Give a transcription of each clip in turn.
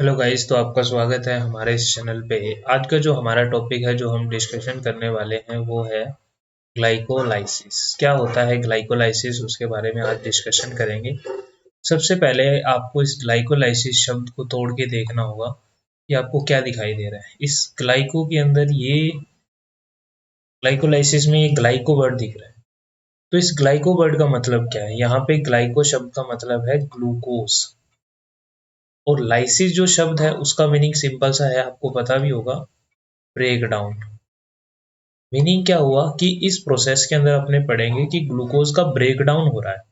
Hello guys, तो आपका स्वागत है हमारे इस चैनल पे। आज का जो हमारा टॉपिक है, जो हम डिस्कशन करने वाले हैं, वो है ग्लाइकोलाइसिस। क्या होता है ग्लाइकोलाइसिस, उसके बारे में आज डिस्कशन करेंगे। सबसे पहले आपको इस ग्लाइकोलाइसिस शब्द को तोड़ के देखना होगा कि आपको क्या दिखाई दे रहा है। इस ग्लाइको के अंदर ये ग्लाइकोलाइसिस में ये ग्लाइको वर्ड दिख रहा है। तो इस ग्लाइको वर्ड का मतलब क्या है? यहाँ पे ग्लाइको शब्द का मतलब है ग्लूकोज, और लाइसिस जो शब्द है उसका मीनिंग सिंपल सा है, आपको पता भी होगा, ब्रेक डाउन। मीनिंग क्या हुआ कि इस प्रोसेस के अंदर अपने पढ़ेंगे कि ग्लूकोज का ब्रेक डाउन हो रहा है।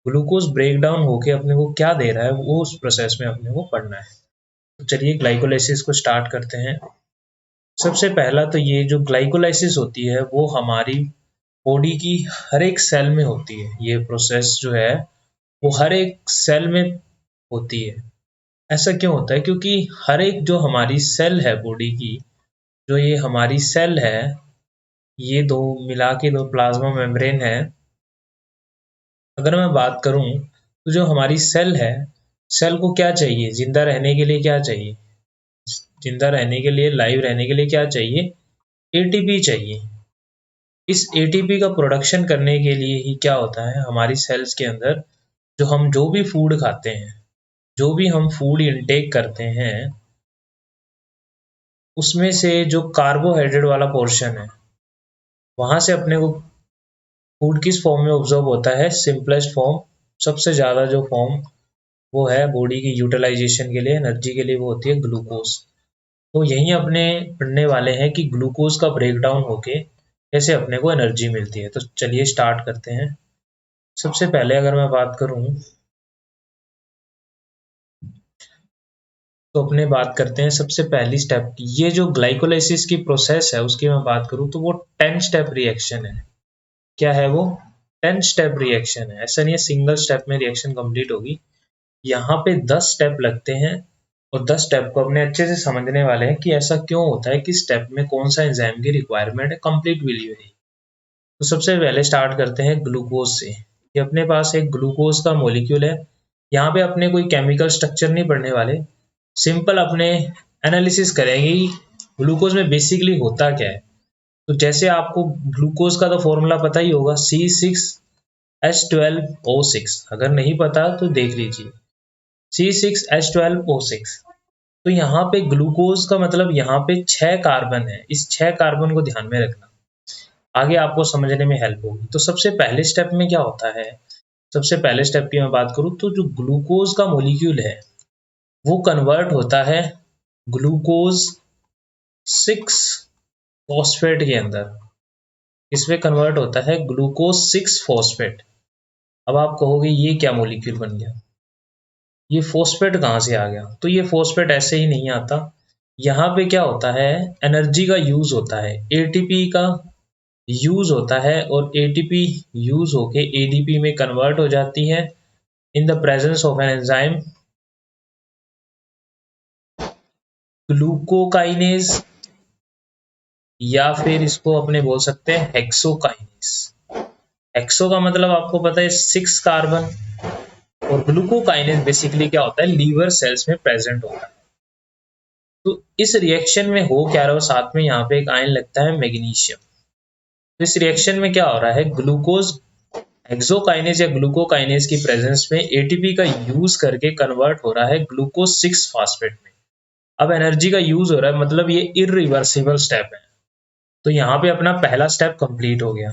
ग्लूकोज ब्रेक डाउन होके अपने को क्या दे रहा है, वो उस प्रोसेस में अपने को पढ़ना है। तो चलिए ग्लाइकोलाइसिस को स्टार्ट करते हैं। सबसे पहला तो ये जो ग्लाइकोलाइसिस होती है वो हमारी बॉडी की हर एक सेल में होती है। ये प्रोसेस जो है वो हर एक सेल में होती है। ऐसा क्यों होता है? क्योंकि हर एक जो हमारी सेल है बॉडी की, जो ये हमारी सेल है, ये दो मिला के दो प्लाज्मा मेम्ब्रेन है। अगर मैं बात करूं तो जो हमारी सेल है, सेल को क्या चाहिए? जिंदा रहने के लिए क्या चाहिए? जिंदा रहने के लिए, लाइव रहने के लिए क्या चाहिए? एटीपी चाहिए। इस एटीपी का प्रोडक्शन करने के लिए ही क्या होता है हमारी सेल्स के अंदर, जो भी फूड खाते हैं, जो भी हम फूड इनटेक करते हैं, उसमें से जो कार्बोहाइड्रेट वाला पोर्शन है, वहां से अपने को फूड किस फॉर्म में ऑब्जॉर्ब होता है? सिंपलेस्ट फॉर्म, सबसे ज़्यादा जो फॉर्म वो है बॉडी की यूटिलाइजेशन के लिए, एनर्जी के लिए, वो होती है ग्लूकोज। तो यही अपने पढ़ने वाले हैं कि ग्लूकोज का ब्रेकडाउन होके कैसे अपने को एनर्जी मिलती है। तो चलिए स्टार्ट करते हैं। सबसे पहले अगर मैं बात करूं तो अपने बात करते हैं सबसे पहली स्टेप की। ये जो ग्लाइकोलाइसिस की प्रोसेस है उसकी मैं बात करूं तो वो 10 स्टेप रिएक्शन है। क्या है वो? 10 स्टेप रिएक्शन है। ऐसा नहीं है सिंगल स्टेप में रिएक्शन कंप्लीट होगी। यहाँ पे 10 स्टेप लगते हैं, और 10 स्टेप को अपने अच्छे से समझने वाले हैं कि ऐसा क्यों होता है, कि स्टेप में कौन सा एंजाइम की रिक्वायरमेंट है, कंप्लीट वीडियो है। तो सबसे पहले स्टार्ट करते हैं ग्लूकोज से। कि अपने पास एक ग्लूकोज का मॉलिक्यूल है। यहाँ पे अपने कोई केमिकल स्ट्रक्चर नहीं पढ़ने वाले, सिंपल अपने एनालिसिस करेंगे कि ग्लूकोज में बेसिकली होता क्या है। तो जैसे आपको ग्लूकोज का तो फॉर्मूला पता ही होगा, C6H12O6। अगर नहीं पता तो देख लीजिए, C6H12O6। तो यहाँ पे ग्लूकोज का मतलब यहाँ पे 6 कार्बन है। इस 6 कार्बन को ध्यान में रखना, आगे आपको समझने में हेल्प होगी। तो सबसे पहले स्टेप में क्या होता है? सबसे पहले स्टेप की मैं बात करूँ तो जो ग्लूकोज का मॉलिक्यूल है वो कन्वर्ट होता है ग्लूकोज 6 फॉस्फेट के अंदर। इसमें कन्वर्ट होता है ग्लूकोज 6 फॉस्फेट। अब आप कहोगे ये क्या मॉलिक्यूल बन गया, ये फॉस्फेट कहाँ से आ गया? तो ये फॉस्फेट ऐसे ही नहीं आता। यहाँ पे क्या होता है, एनर्जी का यूज होता है, एटीपी का यूज होता है, और एटीपी यूज होके एडीपी में कन्वर्ट हो जाती है in the presence of an enzyme glucokinase, या फिर इसको अपने बोल सकते हैं हेक्सोकाइनेज। हेक्सो का मतलब आपको पता है 6 कार्बन, और ग्लूकोकाइनेज बेसिकली क्या होता है, लीवर सेल्स में प्रेजेंट होता है। तो इस रिएक्शन में हो क्या रहा है, साथ में यहाँ पे एक आयन लगता है मैग्नीशियम। तो इस रिएक्शन में क्या हो रहा है, ग्लूकोज हेक्सोकाइनेज या ग्लूकोकाइनेज की प्रेजेंस में एटीपी का यूज करके कन्वर्ट हो रहा है ग्लूकोज 6 फास्फेट में। अब एनर्जी का यूज हो रहा है, मतलब ये इरिवर्सिबल स्टेप है। तो यहाँ पे अपना पहला स्टेप कंप्लीट हो गया।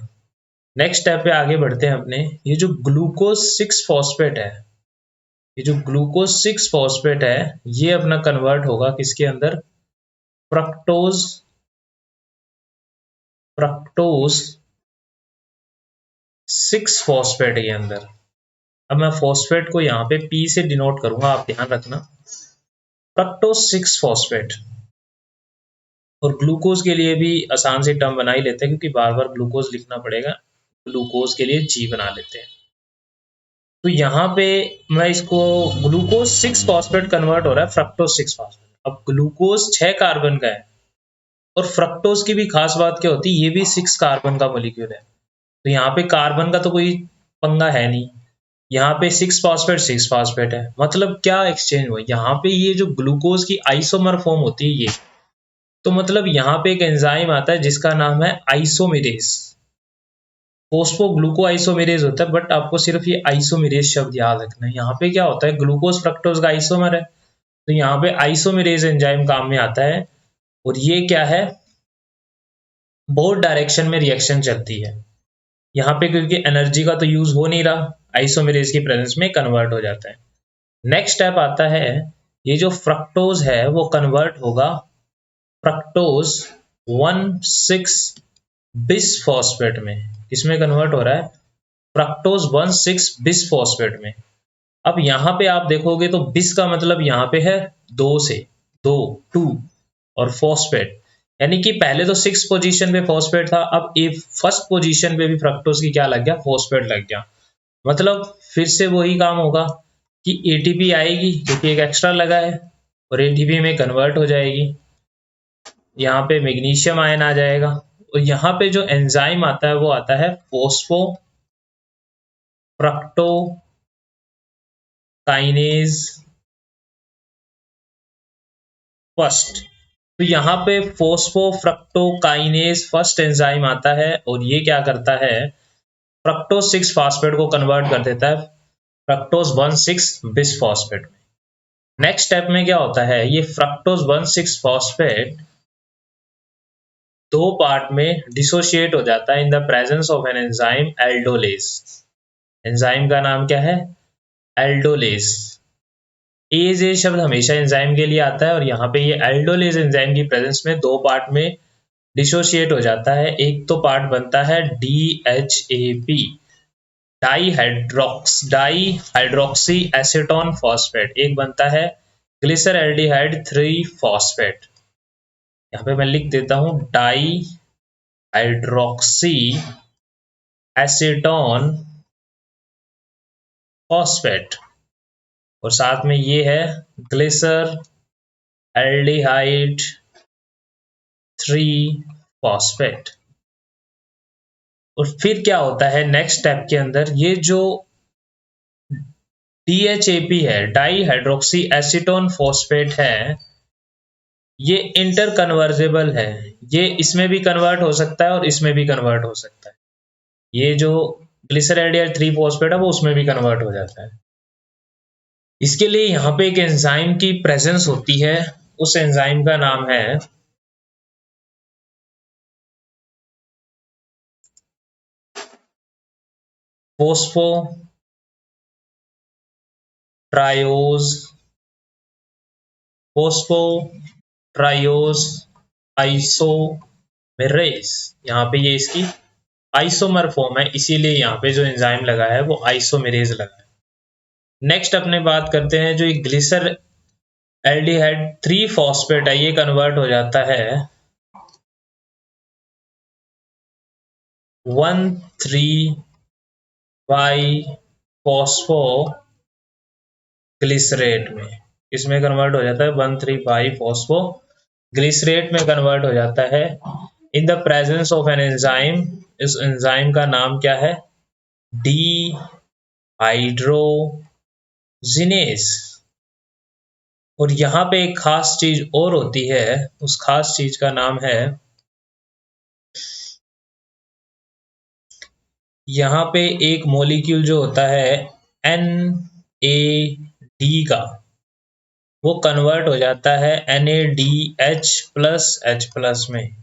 नेक्स्ट स्टेप पे आगे बढ़ते हैं अपने। ये जो ग्लूकोज 6 फॉस्फेट है, ये जो ग्लूकोज 6 फॉस्फेट है, ये अपना कन्वर्ट होगा किसके अंदर? फ्रक्टोज, फ्रक्टोज 6 फॉस्फेट के अंदर। अब मैं फॉस्फेट को यहाँ पे पी से डिनोट करूंगा, आप ध्यान रखना, फ्रक्टोज 6 फॉस्फेट। और ग्लूकोज के लिए भी आसान से टर्म बना ही लेते हैं, क्योंकि बार बार ग्लूकोज लिखना पड़ेगा, ग्लूकोज के लिए जी बना लेते हैं। तो यहाँ पे मैं इसको ग्लूकोज 6 फॉस्फेट कन्वर्ट हो रहा है फ्रक्टोज 6 फॉस्फेट। अब ग्लूकोज 6 कार्बन का है, और फ्रक्टोज की भी खास बात क्या होती है, ये भी 6 कार्बन का मॉलिक्यूल है। तो यहाँ पे कार्बन का तो कोई पंगा है नहीं, यहाँ पे 6 फास्फेट है, मतलब क्या एक्सचेंज हुआ यहाँ पे, ये जो ग्लूकोज की आइसोमर फॉर्म होती है ये, तो मतलब यहाँ पे एक एंजाइम आता है जिसका नाम है आइसोमेरेज। फोस्फोग्लूको आइसोमेरेज होता है, बट आपको सिर्फ ये आइसोमेरेज शब्द याद रखना है। यहाँ पे क्या होता है, ग्लूकोज फ्रक्टोज का आइसोमर है, तो यहाँ पे आइसोमेरेज एंजाइम काम में आता है। और ये क्या है, बहुत डायरेक्शन में रिएक्शन चलती है। यहाँ पे क्योंकि एनर्जी का तो यूज हो नहीं रहा, आइसोमेरेज की प्रेजेंस में कन्वर्ट हो जाता है। नेक्स्ट स्टेप आता है, ये जो फ्रक्टोज है वो कन्वर्ट होगा फ्रक्टोज 1,6 बिसफॉस्फेट में। किसमें कन्वर्ट हो रहा है, फ्रक्टोज 1,6 बिसफॉस्फेट में। अब यहाँ पे आप देखोगे तो बिस का मतलब यहाँ पे है दो से, दो, टू, और फॉस्फेट, यानी कि पहले तो 6 पोजीशन पे फॉस्फेट था, अब ए फर्स्ट पोजीशन पे भी फ्रक्टोज की क्या लग गया, फॉस्फेट लग गया। मतलब फिर से वही काम होगा कि एटीपी आएगी क्योंकि एक एक्स्ट्रा लगा है, और एटीपी में कन्वर्ट हो जाएगी, यहाँ पे मैग्नीशियम आयन आ जाएगा। और यहाँ पे जो एंजाइम आता है वो आता है फोस्फो फ्रक्टोकाइनेज फर्स्ट। तो यहाँ पे फोस्फोफ्रक्टोकाइनेज फर्स्ट एंजाइम आता है, और ये क्या करता है, फ्रक्टोज 6 फास्फेट को कन्वर्ट कर देता है फ्रक्टोज 1,6 बिसफॉस्फेट में। नेक्स्ट स्टेप में क्या होता है, ये फ्रक्टोज 1,6 फॉस्फेट दो पार्ट में डिसोशिएट हो जाता है in the presence of an enzyme aldolase. Enzyme का नाम क्या है, एल्डोलेज। एज ए शब्द हमेशा एंजाइम के लिए आता है, और यहाँ पे ये एल्डोलेज एंजाइम की प्रेजेंस में दो पार्ट में डिसोशिएट हो जाता है। एक तो पार्ट बनता है DHAP, di hydroxy acetone phosphate, एक बनता है ग्लिसरल्डिहाइड 3 फॉस्फेट। यहाँ पे मैं लिख देता हूँ डाई हाइड्रोक्सी एसीटोन फॉस्फेट, और साथ में ये है ग्लिसर एल्डिहाइड 3 फॉस्फेट। और फिर क्या होता है नेक्स्ट स्टेप के अंदर, ये जो DHAP है, डाई हाइड्रोक्सी एसीटोन फॉस्फेट है, ये इंटर कन्वर्जेबल है, ये इसमें भी कन्वर्ट हो सकता है और इसमें भी कन्वर्ट हो सकता है। ये जो ग्लिसरैल्डिहाइड 3 फॉस्फेट है वो उसमें भी कन्वर्ट हो जाता है। इसके लिए यहाँ पे एक एंजाइम की प्रेजेंस होती है, उस एंजाइम का नाम है फोस्फो ट्रायोज आइसोमेरेज। यहाँ पे ये इसकी आइसोमर फॉर्म है, इसीलिए यहाँ पे जो एंजाइम लगा है वो आइसोमेरेज लगा है। नेक्स्ट अपने बात करते हैं, जो ग्लिसर एल्डिहाइड 3 फॉस्फेट है, ये कन्वर्ट हो जाता है 1,3 फॉस्फो ग्लिसरेट में। इसमें कन्वर्ट हो जाता है 1,3 फॉस्फो ग्लिसरेट में कन्वर्ट हो जाता है in the presence of an enzyme. इस एंजाइम का नाम क्या है, डी हाइड्रोजिनेज। और यहाँ पे एक खास चीज और होती है, उस खास चीज का नाम है, यहाँ पे एक मॉलिक्यूल जो होता है NAD का, वो कन्वर्ट हो जाता है NADH+H+ में।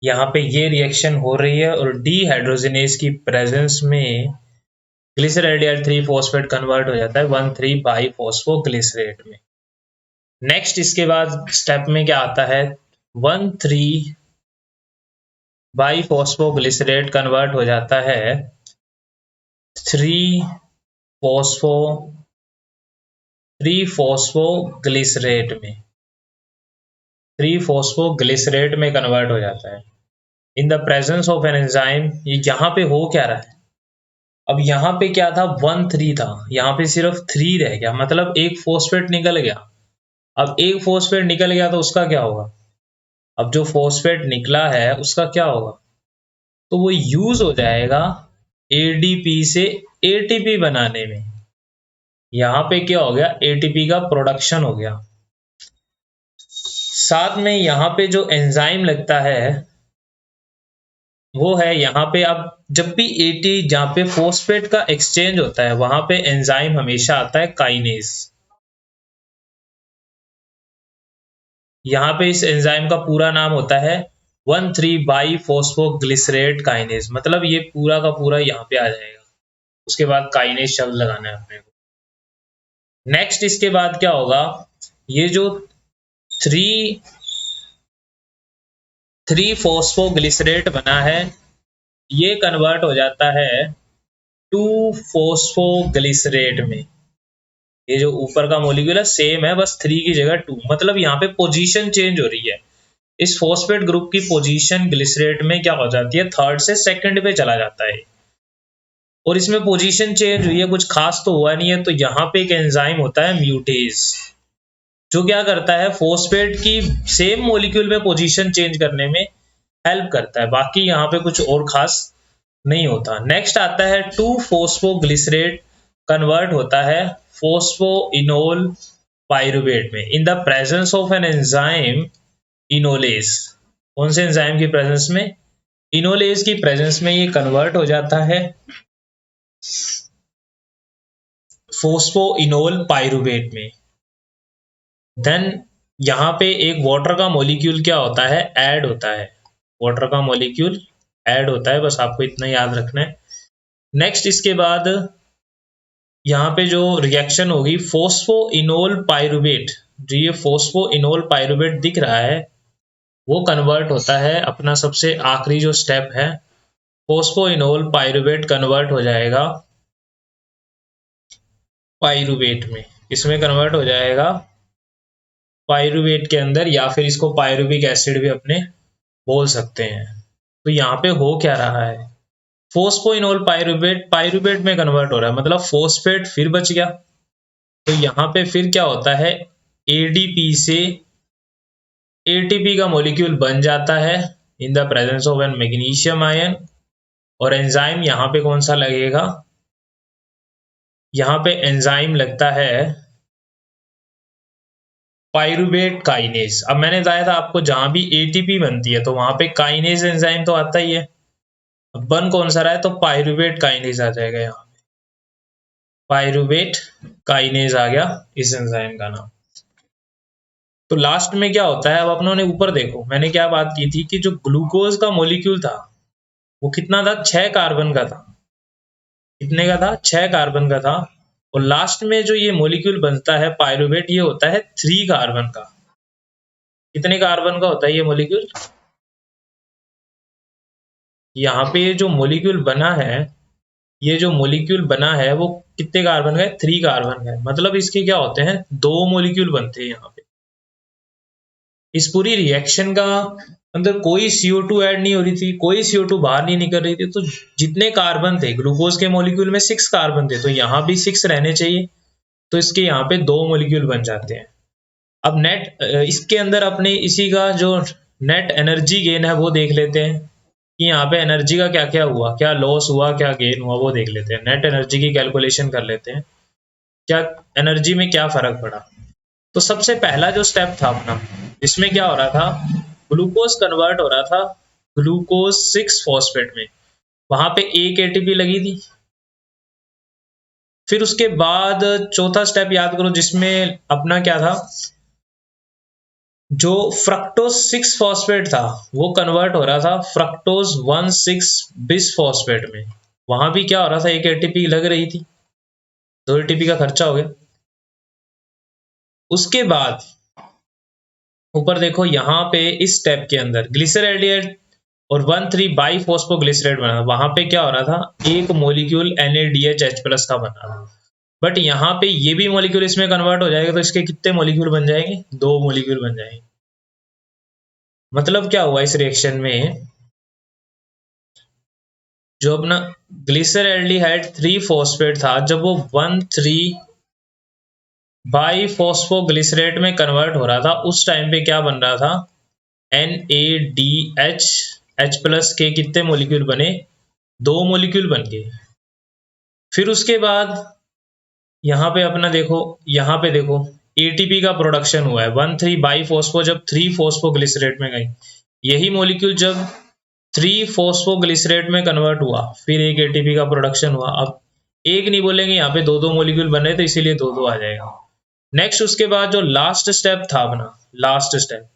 यहाँ पे ये रिएक्शन हो रही है, और डीहाइड्रोजिनेज की प्रेजेंस में ग्लिसरैल्डिहाइड 3 फॉस्फेट कन्वर्ट हो जाता है 1,3 फॉस्फोग्लिसरेट में। नेक्स्ट इसके बाद स्टेप में क्या आता है, 1,3 फॉस्फोग्लिसरेट कन्वर्ट हो जाता है 3 फॉस्फो 3 फॉस्फोग्लिसरेट में, 3 फॉस्फोग्लिसरेट में कन्वर्ट हो जाता है in the presence of an enzyme. ये यहाँ पे हो क्या रहा है, अब यहाँ पे क्या था, 1,3 था, यहाँ पे सिर्फ 3 रह गया, मतलब एक फॉस्फेट निकल गया। अब एक फॉस्फेट निकल गया तो उसका क्या होगा, अब जो फॉस्फेट निकला है उसका क्या होगा, तो वो यूज हो जाएगा एडीपी से एटीपी बनाने में। यहाँ पे क्या हो गया, एटीपी का प्रोडक्शन हो गया। साथ में यहाँ पे जो एंजाइम लगता है वो है यहाँ पे, अब जब भी एटी जहाँ पे फोस्फेट का एक्सचेंज होता है वहां पे एंजाइम हमेशा आता है काइनेज। यहाँ पे इस एंजाइम का पूरा नाम होता है 1,3 बाई फोस्फोग्लिसरेट काइनेज, मतलब ये पूरा का पूरा यहाँ पे आ जाएगा। उसके बाद काइनेज शब्द लगाना है अपने को। नेक्स्ट इसके बाद क्या होगा, ये जो थ्री थ्री फोस्फोग्लिसरेट बना है ये कन्वर्ट हो जाता है 2 फोस्फोग्लिसरेट में। ये जो ऊपर का मॉलिक्यूल है सेम है, बस 3 की जगह 2, मतलब यहाँ पे पोजीशन चेंज हो रही है। इस फॉस्फेट ग्रुप की पोजीशन ग्लिसरेट में क्या हो जाती है, थर्ड से सेकंड पे चला जाता है। और इसमें पोजीशन चेंज हुई है, कुछ खास तो हुआ नहीं है। तो यहाँ पे एक एंजाइम होता है म्यूटेज, जो क्या करता है फोस्फेट की सेम मॉलिक्यूल में पोजीशन चेंज करने में हेल्प करता है। बाकी यहाँ पे कुछ और खास नहीं होता। नेक्स्ट आता है 2 फोस्फोग्लिसरेट कन्वर्ट होता है फोस्फोइनोल पाइरुवेट में इन the presence of an enzyme enolase. कौन से एंजाइम की प्रेजेंस में, इनोलेज की प्रेजेंस में ये कन्वर्ट हो जाता है फोस्फोइनोल पाइरुवेट में। देन यहाँ पे एक वाटर का मॉलिक्यूल क्या होता है, ऐड होता है। वाटर का मॉलिक्यूल ऐड होता है, बस आपको इतना याद रखना है। नेक्स्ट इसके बाद यहाँ पे जो रिएक्शन होगी फोस्फोइनोल पाइरुवेट, जो ये फोस्फोइनोल पाइरुवेट दिख रहा है वो कन्वर्ट होता है, अपना सबसे आखिरी जो स्टेप है फोस्फोइनोल पाइरुवेट कन्वर्ट हो जाएगा पाइरुवेट में। इसमें कन्वर्ट हो जाएगा पाइरुवेट के अंदर, या फिर इसको पाइरुविक एसिड भी अपने बोल सकते हैं। तो यहाँ पे हो क्या रहा है, फोस्फोइनोल पाइरुवेट पाइरुवेट में कन्वर्ट हो रहा है, मतलब फोस्फेट फिर बच गया। तो यहाँ पे फिर क्या होता है, एडीपी से एटीपी का मॉलिक्यूल बन जाता है in the presence of an magnesium ion. और एंजाइम यहाँ पे कौन सा लगेगा, यहाँ पे एंजाइम लगता है पाइरुवेट काइनेज। अब मैंने बताया था आपको जहां भी एटीपी बनती है तो वहां पे काइनेज एंजाइम तो आता ही है। अब बन कौन सा रहा है, तो पाइरुवेट काइनेज आ जाएगा। यहाँ पे पाइरुवेट काइनेज आ गया इस एंजाइम का नाम। तो लास्ट में क्या होता है, अब अपनों ऊपर देखो मैंने क्या बात की थी कि जो ग्लूकोज का मॉलिक्यूल था वो कितना था, 6 कार्बन का था। कितने का था, 6 कार्बन का था। और लास्ट में जो ये मॉलिक्यूल बनता है पाइरुवेट, ये होता है 3 कार्बन का। कितने कार्बन का होता है ये मॉलिक्यूल, यहाँ पे ये जो मॉलिक्यूल बना है, ये जो मॉलिक्यूल बना है वो कितने कार्बन का है, 3 कार्बन का है। मतलब इसके क्या होते हैं, 2 मॉलिक्यूल बनते हैं यहाँ पे। इस पूरी रिएक्शन का अंदर कोई CO2 ऐड नहीं हो रही थी, कोई CO2 बाहर नहीं निकल रही थी। तो जितने कार्बन थे ग्लूकोज के मॉलिक्यूल में 6 कार्बन थे, तो यहाँ भी 6 रहने चाहिए। तो इसके यहाँ पे 2 मॉलिक्यूल बन जाते हैं। अब नेट इसके अंदर अपने इसी का जो नेट एनर्जी गेन है वो देख लेते हैं कि यहाँ पे एनर्जी का क्या क्या हुआ, क्या लॉस हुआ, क्या गेन हुआ, वो देख लेते हैं। नेट एनर्जी की कैलकुलेशन कर लेते हैं, क्या एनर्जी में क्या फर्क पड़ा। तो सबसे पहला जो स्टेप था अपना, इसमें क्या हो रहा था, ग्लूकोज कन्वर्ट हो रहा था ग्लूकोज 6 फॉस्फेट में। वहां पे एक एटीपी लगी थी। फिर उसके बाद चौथा स्टेप याद करो, जिसमें अपना क्या था, जो फ्रक्टोज 6 फॉस्फेट था वो कन्वर्ट हो रहा था फ्रक्टोज 1,6 बिस फॉस्फेट में। वहां भी क्या हो रहा था, एक एटीपी लग रही थी, 2 एटीपी का खर्चा हो गया। उसके बाद ऊपर देखो, यहाँ पे इस स्टेप के अंदर ग्लिसरैल्डिएट और 1,3 बाई फोस्फोग्लिसरेट बना, वहां पे क्या हो रहा था, एक मॉलिक्यूल NaDH+ का बना था। बट यहाँ पे ये भी मॉलिक्यूल इसमें कन्वर्ट हो जाएगा, तो इसके कितने मॉलिक्यूल बन जाएंगे, 2 मॉलिक्यूल बन जाएंगे। मतलब क्या हुआ इस रिएक्शन में, जो अपना ग्लिसरैल्डिहाइड 3 फॉस्फेट था, जब वो 1,3 बाई फोस्फोग्लिसरेट में कन्वर्ट हो रहा था, उस टाइम पे क्या बन रहा था, NaDH+ के कितने मॉलिक्यूल बने, 2 मॉलिक्यूल बन गए। फिर उसके बाद यहाँ पे अपना देखो, यहाँ पे देखो एटीपी का प्रोडक्शन हुआ है 1,3 बाई फॉस्फो जब 3 फॉस्फोग्लिसरेट में गई, यही मॉलिक्यूल जब 3 फॉस्फोग्लिसरेट में कन्वर्ट हुआ फिर एक एटीपी का प्रोडक्शन हुआ। अब एक नहीं बोलेंगे, यहाँ पे 2-2 मॉलिक्यूल बने तो इसीलिए 2-2 आ जाएगा। नेक्स्ट उसके बाद जो लास्ट स्टेप था अपना, लास्ट स्टेप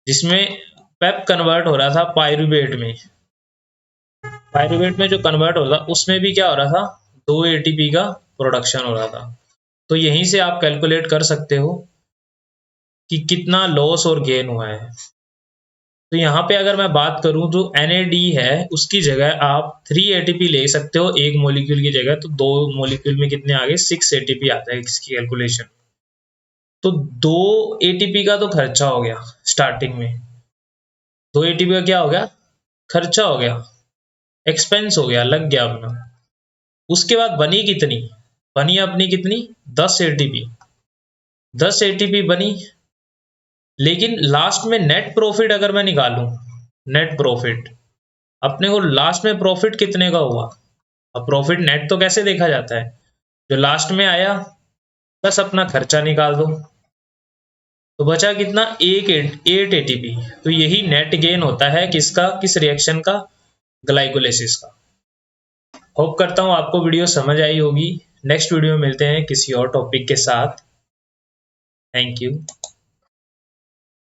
जिसमें पेप कन्वर्ट हो रहा था पायरुवेट में, पायरुवेट में जो कन्वर्ट हो रहा था उसमें भी क्या हो रहा था, 2 एटीपी का प्रोडक्शन हो रहा था। तो यहीं से आप कैलकुलेट कर सकते हो कि कितना लॉस और गेन हुआ है। तो यहाँ पे अगर मैं बात करूँ तो NAD है, उसकी जगह आप 3 एटीपी ले सकते हो एक मॉलिक्यूल की जगह, तो 2 मॉलिक्यूल में कितने आ गए, 6 एटीपी आता है इसकी कैलकुलेशन। तो 2 एटीपी का तो खर्चा हो गया स्टार्टिंग में, 2 एटीपी का क्या हो गया, खर्चा हो गया, एक्सपेंस हो गया, लग गया अपना। उसके बाद बनी कितनी, बनी अपनी कितनी, 10 एटीपी, 10 एटीपी बनी। लेकिन लास्ट में नेट प्रॉफिट अगर मैं निकालूं, नेट प्रॉफिट अपने को लास्ट में प्रॉफिट कितने का हुआ। अब प्रॉफिट नेट तो कैसे देखा जाता है, जो लास्ट में आया बस अपना खर्चा निकाल दो, तो बचा कितना, 8 एटीपी। तो यही नेट गेन होता है किसका, किस रिएक्शन का, ग्लाइकोलाइसिस का। होप करता हूँ आपको वीडियो समझ आई होगी। नेक्स्ट वीडियो में मिलते हैं किसी और टॉपिक के साथ। Thank you.